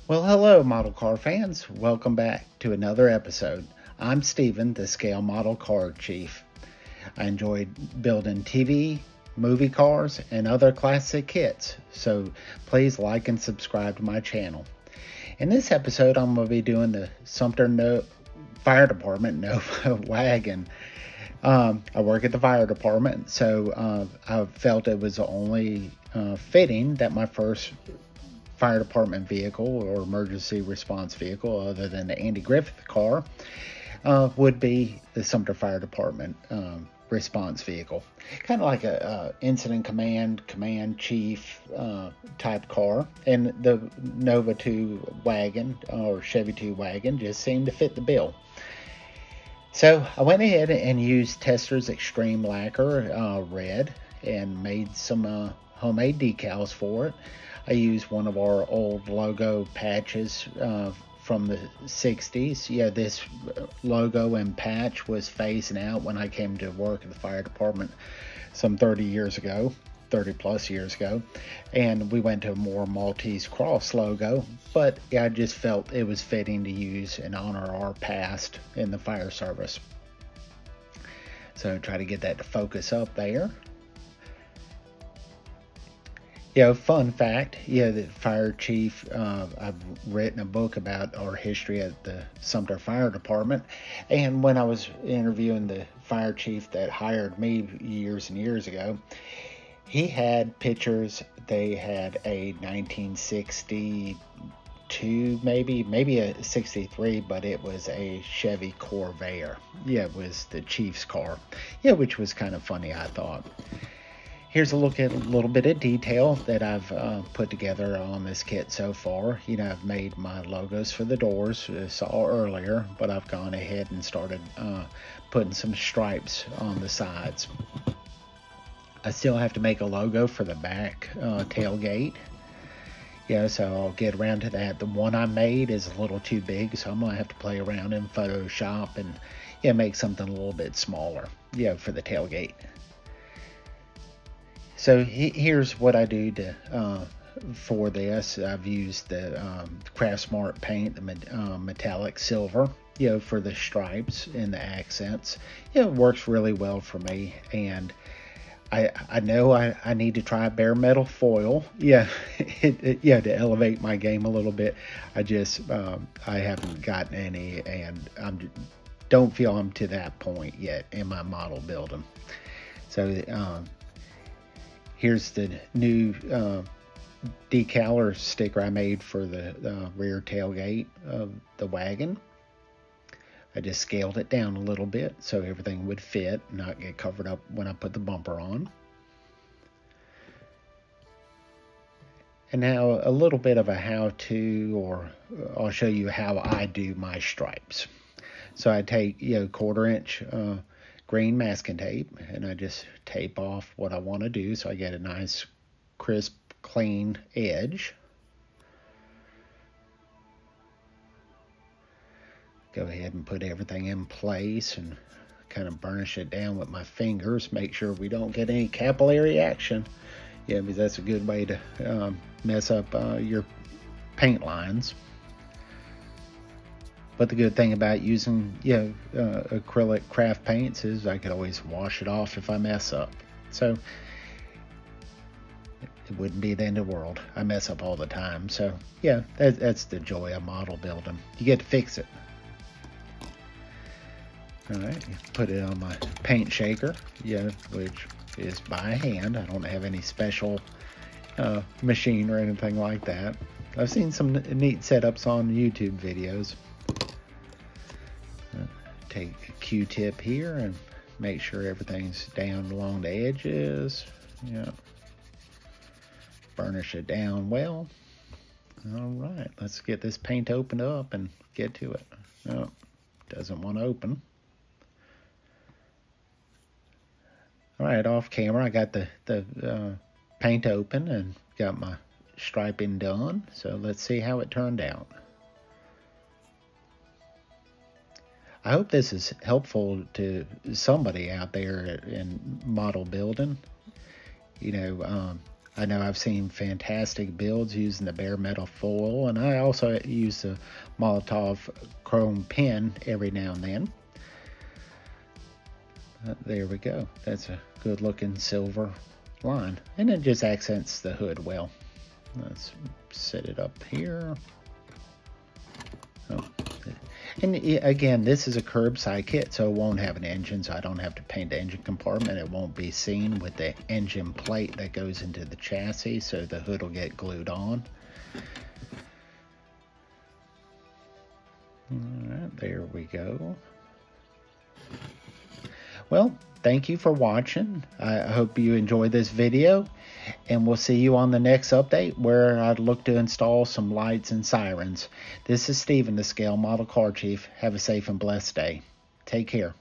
Well, hello, model car fans. Welcome back to another episode. I'm Steven, the Scale Model Car Chief. I enjoy building TV, movie cars, and other classic kits, so please like and subscribe to my channel. In this episode, I'm going to be doing the Sumter Fire Department Nova Wagon. I work at the fire department, so I felt it was only fitting that my first fire department vehicle or emergency response vehicle, other than the Andy Griffith car, would be the Sumter Fire Department response vehicle. Kind of like a incident command chief type car. And the Nova 2 wagon or Chevy 2 wagon just seemed to fit the bill. So I went ahead and used Tester's Extreme Lacquer Red and made some homemade decals for it. I used one of our old logo patches from the 60s. Yeah, this logo and patch was phasing out when I came to work at the fire department some 30 plus years ago, and we went to a more Maltese cross logo, but I just felt it was fitting to use and honor our past in the fire service. So try to get that to focus up there. Fun fact, the fire chief, I've written a book about our history at the Sumter Fire Department, and when I was interviewing the fire chief that hired me years and years ago, he had pictures. They had a 1962, maybe a 63, but it was a Chevy Corvair. Yeah, it was the chief's car. Yeah, which was kind of funny, I thought. Here's a look at a little bit of detail that I've put together on this kit so far. I've made my logos for the doors, as saw earlier, but I've gone ahead and started putting some stripes on the sides. I still have to make a logo for the back tailgate. So I'll get around to that. The one I made is a little too big, so I'm going to have to play around in Photoshop and make something a little bit smaller, for the tailgate. So here's what I do for this. I've used the Craft Smart paint, the metallic silver, for the stripes and the accents. It works really well for me, and I know I need to try bare metal foil, to elevate my game a little bit. I haven't gotten any, and don't feel I'm to that point yet in my model building. So here's the new decal or sticker I made for the rear tailgate of the wagon. I just scaled it down a little bit so everything would fit and not get covered up when I put the bumper on. And now a little bit of a how-to, or I'll show you how I do my stripes. So I take 1/4 inch green masking tape, and I just tape off what I want to do so I get a nice crisp clean edge. Go ahead and put everything in place and kind of burnish it down with my fingers. Make sure we don't get any capillary action, because that's a good way to mess up your paint lines. But the good thing about using acrylic craft paints is I could always wash it off if I mess up. So it wouldn't be the end of the world. I mess up all the time. So that's the joy of model building. You get to fix it. All right, put it on my paint shaker, which is by hand. I don't have any special machine or anything like that. I've seen some neat setups on YouTube videos. Take a Q-tip here and make sure everything's down along the edges. Burnish it down well. All right, let's get this paint opened up and get to it. Oh, doesn't want to open. All right, off camera, I got the paint open and got my striping done. So let's see how it turned out. I hope this is helpful to somebody out there in model building. I know I've seen fantastic builds using the bare metal foil, and I also use the Molotov chrome pin every now and then. There we go. That's a good looking silver line, and it just accents the hood well. Let's set it up here. Oh. And again, this is a curbside kit, so it won't have an engine, so I don't have to paint the engine compartment. It won't be seen with the engine plate that goes into the chassis, so the hood will get glued on. All right, there we go. Well, thank you for watching. I hope you enjoyed this video, and we'll see you on the next update where I'd look to install some lights and sirens. This is Steven, the Scale Model Car Chief. Have a safe and blessed day. Take care.